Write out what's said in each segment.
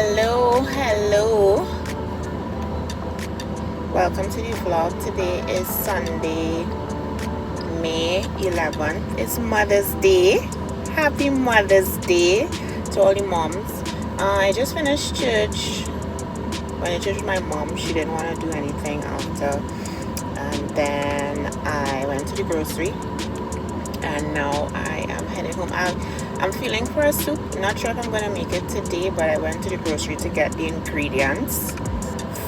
Hello. Welcome to the vlog. Today is Sunday, May 11th. It's Mother's Day. Happy Mother's Day to all the moms. I just finished church. Went to church with my mom. She didn't want to do anything after. And then I went to the grocery. And now I am heading home. I'm feeling for a soup. Not sure if I'm going to make it today, but I went to the grocery to get the ingredients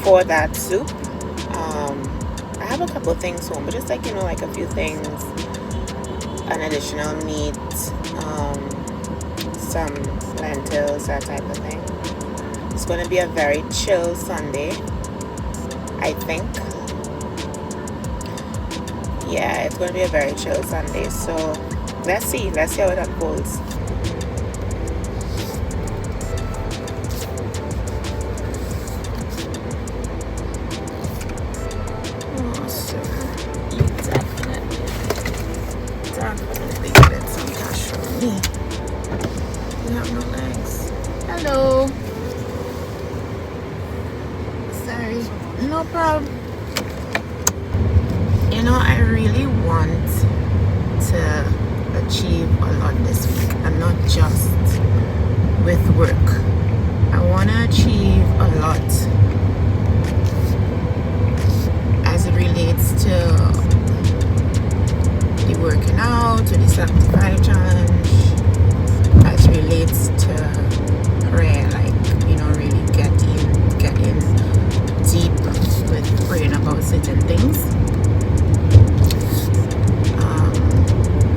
for that soup. I have a couple things home, but just like a few things, an additional meat, some lentils, that type of thing. It's going to be a very chill Sunday, I think. Yeah, it's going to be a very chill Sunday, so let's see how it unfolds. Oh, sir, you definitely getting some cash from me. You have no legs. Hello. Sorry, no problem. I really want to achieve a lot this week, and not just with work. I want to achieve a lot as it relates to the working out, to the 75 challenge, as it relates to prayer, really getting deep with praying about certain things.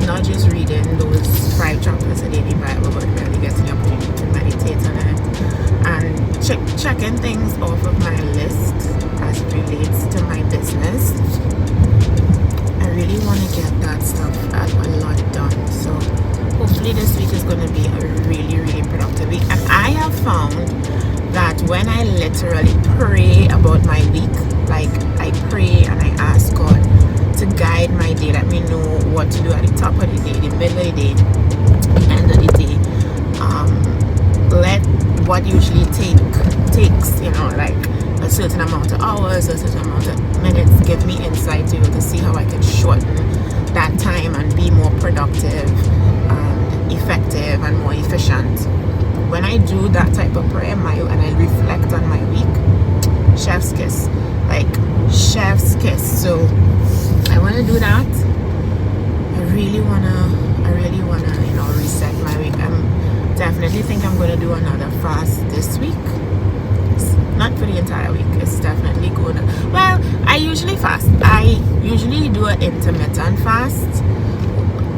Not just reading those 5 chapters a day in the Bible, but really getting the opportunity to meditate on it and checking things off of my list as it relates to my business. I really want to get that stuff a lot done. So hopefully this week is going to be a really, really productive week. And I have found that when I literally pray about my week, like I pray and I ask God to guide my day, let me know what to do at the top of the day, the middle of the day, the end of the day. Let what usually takes, like a certain amount of hours, a certain amount of minutes, give me insight to be able to see how I can shorten that time and be more productive and effective and more efficient. When I do that type of prayer and I reflect on my week, chef's kiss. Chef's kiss. So I want to do that. I really wanna reset my week. Definitely think I'm gonna do another fast this week. Not for the entire week. It's definitely gonna. Well, I usually fast. I usually do an intermittent fast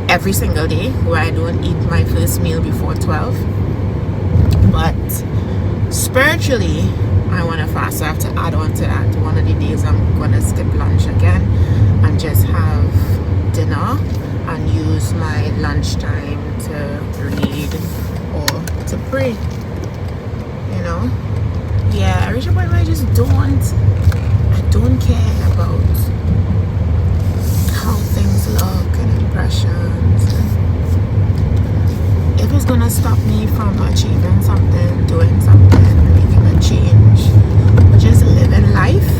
every single day, where I don't eat my first meal before 12. But spiritually, I want to fast, so I have to add on to that. One of the days I'm going to skip lunch again and just have dinner and use my lunchtime to read or to pray. Yeah, I reach a point where I don't care about how things look and impressions. If it's going to stop me from achieving something, doing something, making a change, or just living life,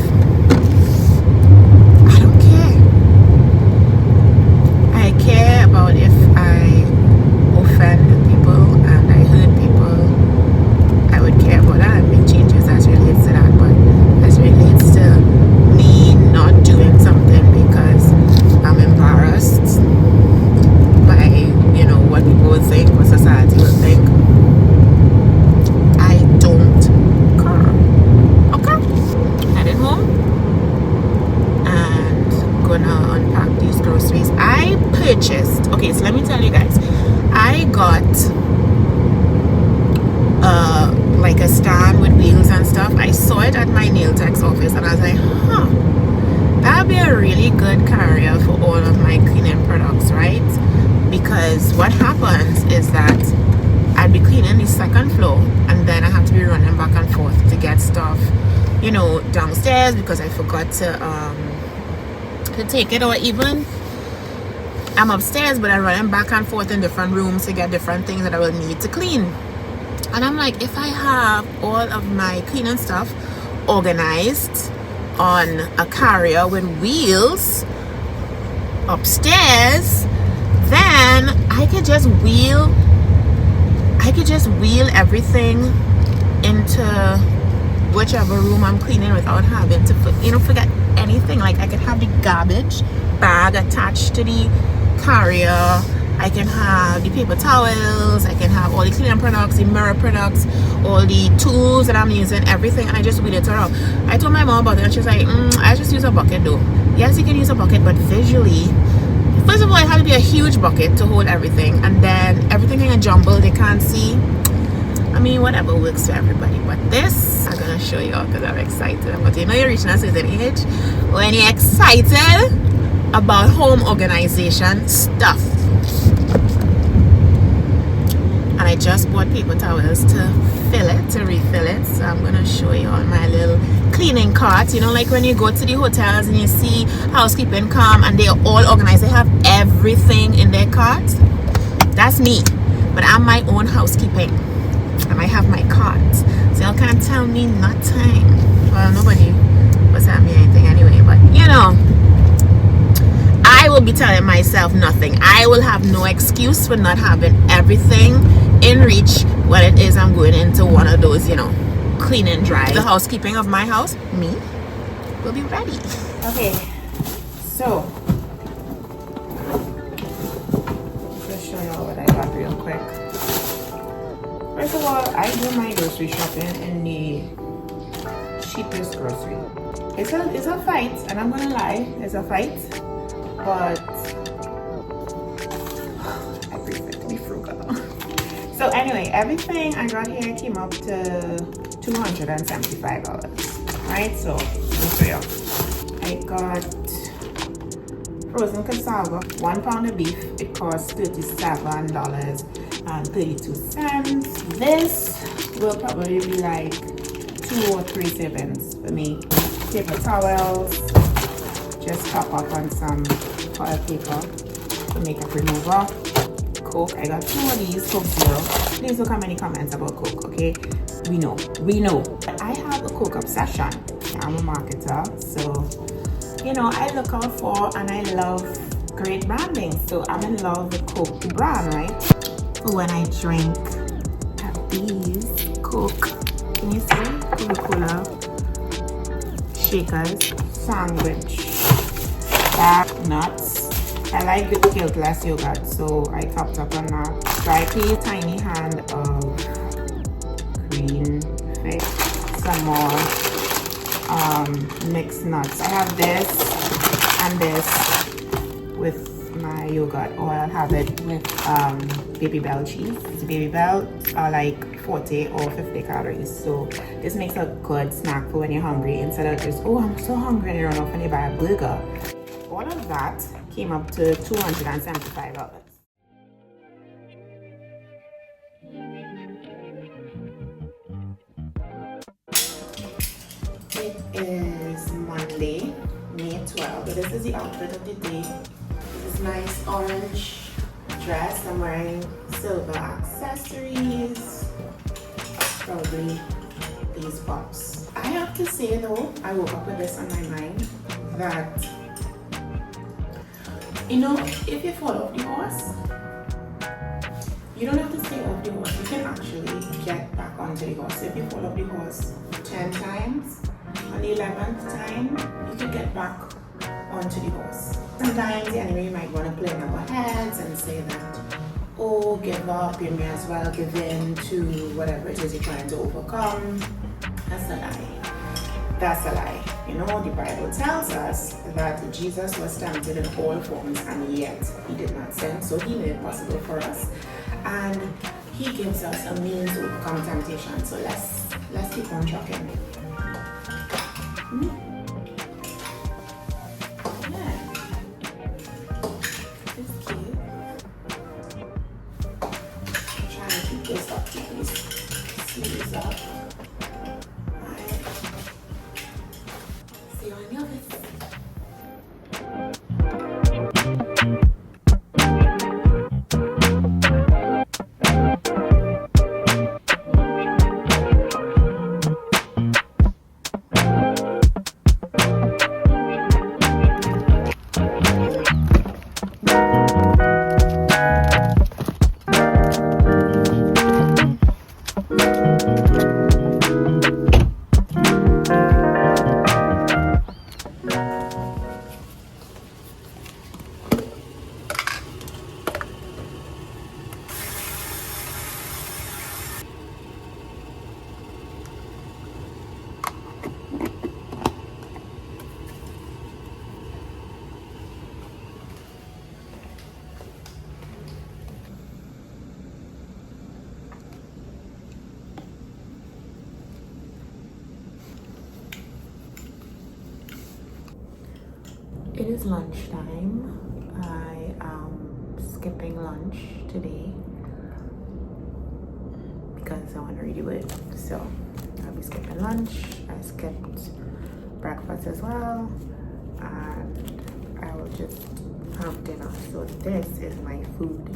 I don't care. I care about if I offend people and I hurt people. I would care about that and make changes as relates to that. But as relates to me not doing something because I'm embarrassed by what people would think, what society would think, I don't care. Okay, heading home and gonna unpack these groceries. I purchased, okay, so let me tell you guys, I got like a stand with wheels and stuff. I saw it at my nail tech's office and I was like, that'd be a really good carrier for all of my cleaning products, right? Because what happens is that I'd be cleaning the second floor and then I have to be running back and forth to get stuff, downstairs because I forgot to take it, or even I'm upstairs but I'm running back and forth in different rooms to get different things that I will need to clean. And I'm like, if I have all of my cleaning stuff organized on a carrier with wheels upstairs, then I could just wheel everything into whichever room I'm cleaning without having to forget anything. Like, I could have the garbage bag attached to the carrier, I can have the paper towels, I can have all the cleaning products, the mirror products, all the tools that I'm using, everything, and I just wheel it around. I told my mom about it and she's like, I just use a bucket though. Yes, you can use a bucket, but visually, first of all, it had to be a huge bucket to hold everything, and then everything in a jumble, they can't see. I mean, whatever works for everybody, but this I'm gonna show you all because I'm excited. But you know, you're reaching a certain age when you're excited about home organization stuff. And I just bought paper towels to refill it. So I'm gonna show you all my little cleaning cart. You know, like when you go to the hotels and you see housekeeping come and they're all organized, they have everything in their cart. That's me, but I'm my own housekeeping. And I have my cart, so y'all can't tell me nothing. Well, nobody was telling me anything anyway, but you know, I will be telling myself nothing. I will have no excuse for not having everything in reach when it is I'm going into one of those, you know, cleaning drives. The housekeeping of my house, me, will be ready. Okay, so let's show y'all what I got real quick. First of all, I do my grocery shopping in the cheapest grocery. It's a fight, and I'm gonna lie, it's a fight, but I prefer to be frugal. So anyway, everything I got here came up to $275, right? So let me show you. I got frozen cassava, 1 pound of beef. It costs $37.32. This will probably be like 2 or 3 servings for me. Paper towels, just top up on some toilet paper to makeup remover. Coke, I got 2 of these, Coke Zero. Please look how many comments about Coke, okay? We know. But I have a Coke obsession. I'm a marketer, so you know, I look out for and I love great branding. So I'm in love with Coke, the brand, right? When I drink these Coke, can you see? Coca-Cola shakers, sandwich, nuts. I like the guiltless yogurt, so I topped up on that. Slightly tiny hand of green fish, some more mixed nuts. I have this and this with my yogurt, or I'll have it with Baby Bell cheese. Baby Bell are like 40 or 50 calories, so this makes a good snack for when you're hungry, instead of just, oh, I'm so hungry, and you run off and you buy a burger. All of that came up to $275. It is Monday, May 12th. This is the outfit of the day. This is nice orange dress. I'm wearing silver accessories, probably these pops. I have to say though, I woke up with this on my mind, that you know, if you fall off the horse, you don't have to stay off the horse. You can actually get back onto the horse. If you fall off the horse 10 times, on the 11th time, you can get back onto the horse. Sometimes the enemy might want to play in our heads and say that, oh, give up, you may as well give in to whatever it is you're trying to overcome. That's a lie. That's a lie. You know, the Bible tells us that Jesus was tempted in all forms and yet he did not sin, so he made it possible for us. And he gives us a means to overcome temptation. So let's keep on trucking. Yeah. It's cute. I'm trying to keep this up to these sleeves up. See you in the office. It is lunchtime. I am skipping lunch today because I want to redo it. So I'll be skipping lunch. I skipped breakfast as well, and I will just have dinner. So this is my food.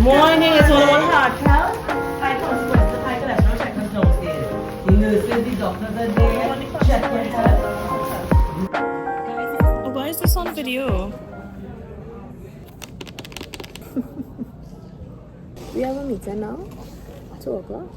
Morning is one hard health. I consequence the high cholesterol checkers downstairs. The nurses, the doctors are there. Check your health. Oh, why is this on video? We have a meeting now. 2 o'clock.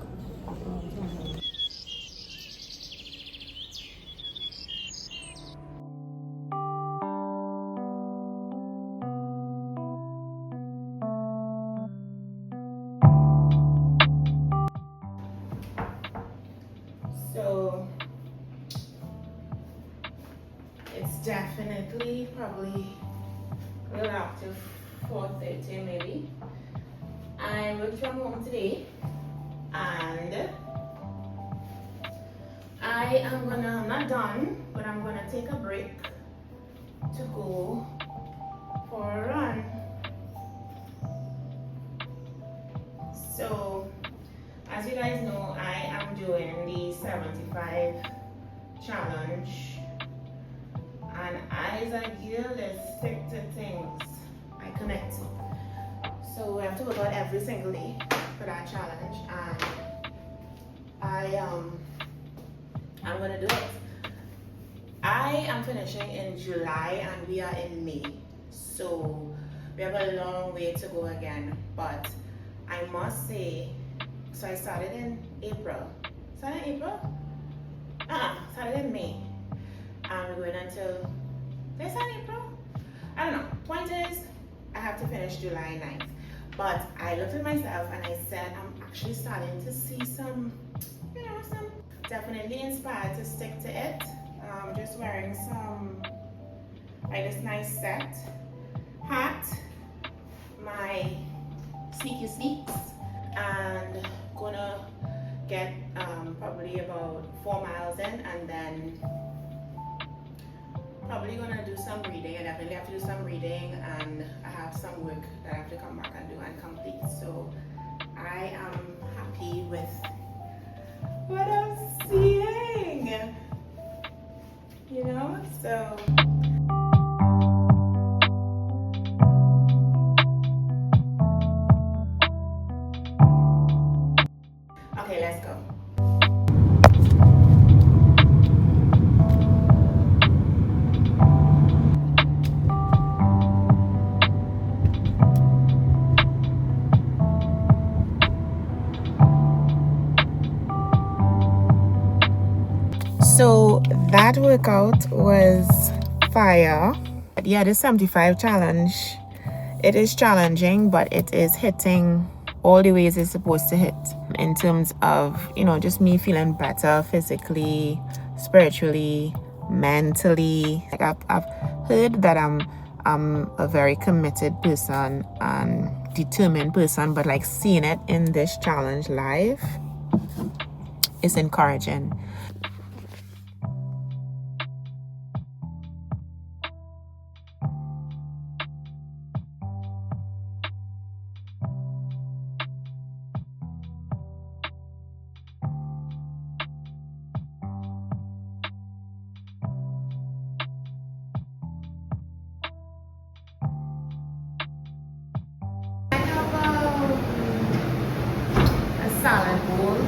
So it's definitely probably a little after 4:30 maybe. I work from home today, and I'm not done, but I'm gonna take a break to go for a run. So as you guys know, I am doing the 75 challenge, and as I really stick to things, I connect. So we have to work out every single day for that challenge, and I'm gonna do it. I am finishing in July and we are in May, so we have a long way to go again. But I must say, so I started in April. Started in April? Started in May. And we're going until, did I start in April? I don't know. Point is, I have to finish July 9th. But I looked at myself and I said, I'm actually starting to see some, some definitely inspired to stick to it. Just wearing some, like this nice set hat, my sneaky sneaks, and gonna get probably about 4 miles in, and then probably gonna do some reading. I definitely have to do some reading, and I have some work that I have to come back and do and complete. So I am happy with what I'm seeing. You know, so. Okay, let's go. So that workout was fire. Yeah, the 75 challenge, it is challenging, but it is hitting all the ways it's supposed to hit in terms of, you know, just me feeling better physically, spiritually, mentally. Like I've heard that I'm a very committed person and determined person, but like seeing it in this challenge live is encouraging. A salad bowl.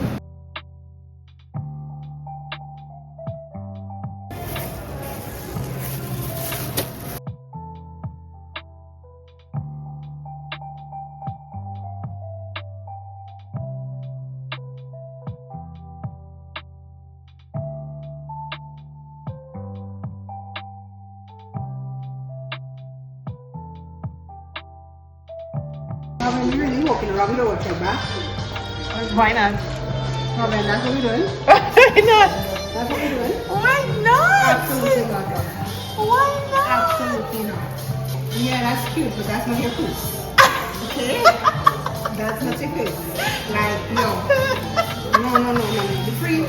Robyn, you really walking around the road, back? Why not? Robyn, that's what we're doing. Why not? That's what we're doing. Why not? Absolutely not. Robyn. Why not? Absolutely not. Yeah, that's cute, but that's not your food. Okay? That's not your food. Like, no. No. The free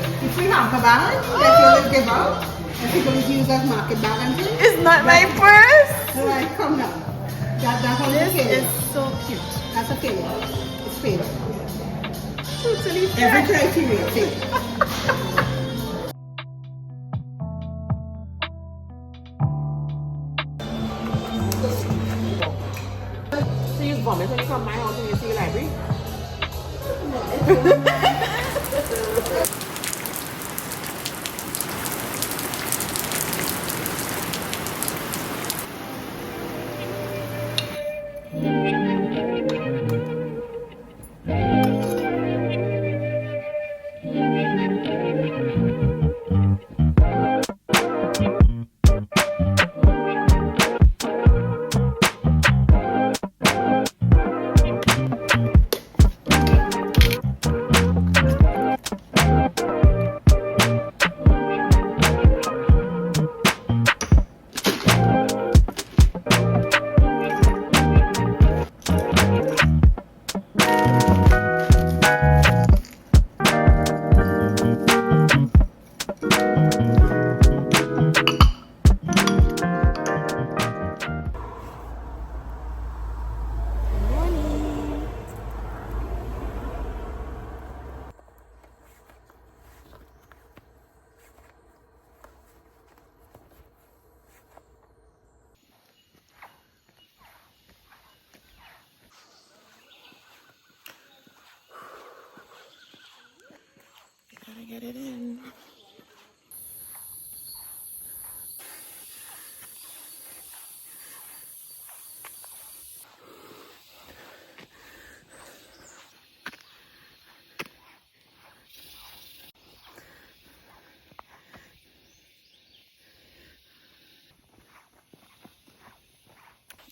hamper bag that you always give out, that people use as market bag and things. It's not my purse. So like, come now. That's all This it's a is failure. so cute. That's a failure. It's failure. Totally Every fair. criteria, failure. So you vomit when you come to my house and you see the library? Gotta get it in.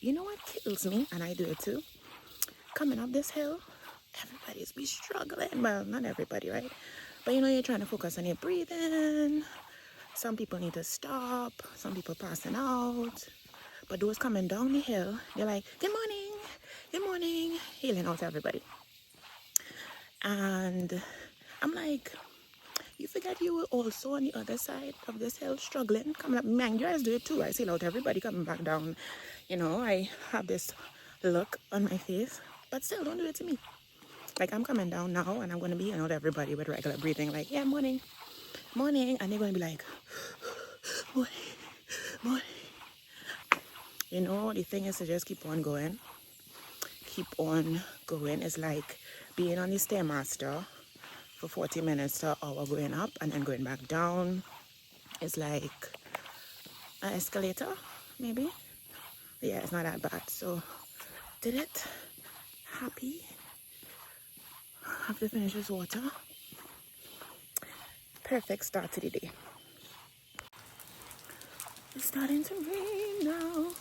You know what kills me, and I do it too? Coming up this hill, everybody's be struggling. Well, not everybody, right? But you know, you're trying to focus on your breathing. Some people need to stop. Some people passing out. But those coming down the hill, they're like, good morning, healing out everybody. And I'm like, you forget you were also on the other side of this hill struggling. Coming up, man, you guys do it too. I see out everybody coming back down. You know, I have this look on my face, but still don't do it to me. Like, I'm coming down now and I'm going to be out everybody with regular breathing. Like, yeah, morning, morning. And they're going to be like, morning, morning. You know, the thing is to just keep on going. Keep on going. It's like being on the Stairmaster for 40 minutes to an hour going up and then going back down. It's like an escalator, maybe. Yeah, it's not that bad. So, did it. Happy. Have to finish this water. Perfect start to the day. It's starting to rain now.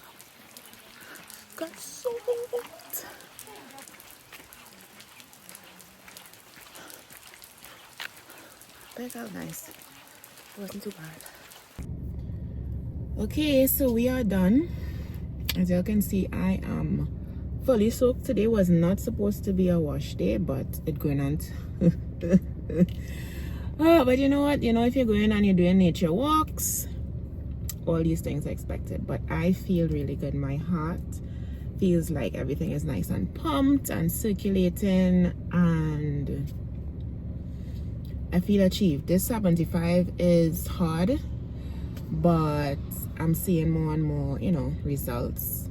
Got so hot. But it felt nice. It wasn't too bad. Okay, so we are done. As you can see, I am fully soaked. Today was not supposed to be a wash day, but it's going on. Oh, but you know what? You know, if you're going and you're doing nature walks, all these things are expected. But I feel really good. My heart feels like everything is nice and pumped and circulating, and I feel achieved. This 75 is hard, but I'm seeing more and more, you know, results,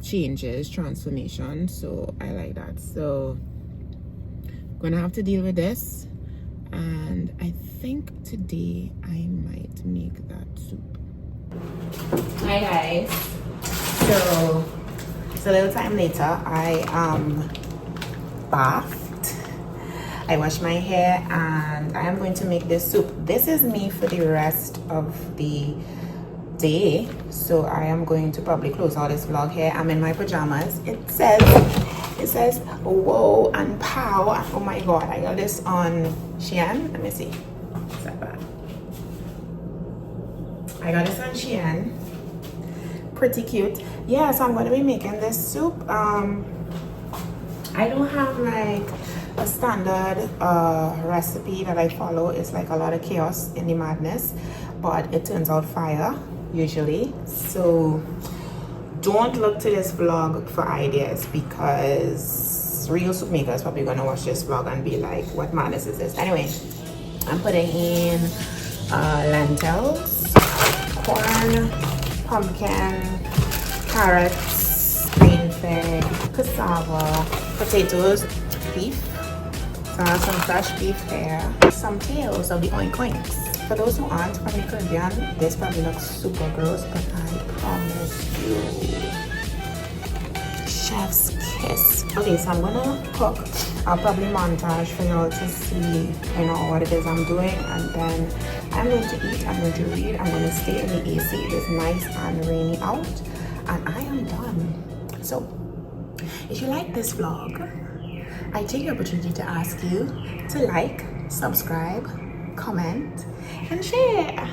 changes, transformation. So I like that. So gonna have to deal with this, and I think today I might make that soup. Hi guys. So it's a little time later. I bathed. I washed my hair and I am going to make this soup. This is me for the rest of the day. So I am going to probably close out this vlog here. I'm in my pajamas. It says whoa and pow. Oh my god, I got this on Shein. Let me see. Is that bad? I got this on Shein. Pretty cute. Yeah, so I'm going to be making this soup. I don't have like a standard recipe that I follow. It's like a lot of chaos in the madness, but it turns out fire usually. So don't look to this vlog for ideas, because real soup makers probably gonna watch this vlog and be like, what madness is this? Anyway, I'm putting in lentils, corn, pumpkin, carrots, green fig, cassava, potatoes, beef. So I have some fresh beef there, some tails of the oinks. For those who aren't from the Caribbean, this probably looks super gross, but I promise you, chef's kiss. Okay, so I'm gonna cook. I'll probably montage for y'all to see, you know, what it is I'm doing, and then I'm going to eat, I'm going to read, I'm going to stay in the AC. It is nice and rainy out, and I am done. So, if you like this vlog, I take the opportunity to ask you to like, subscribe, comment, and share.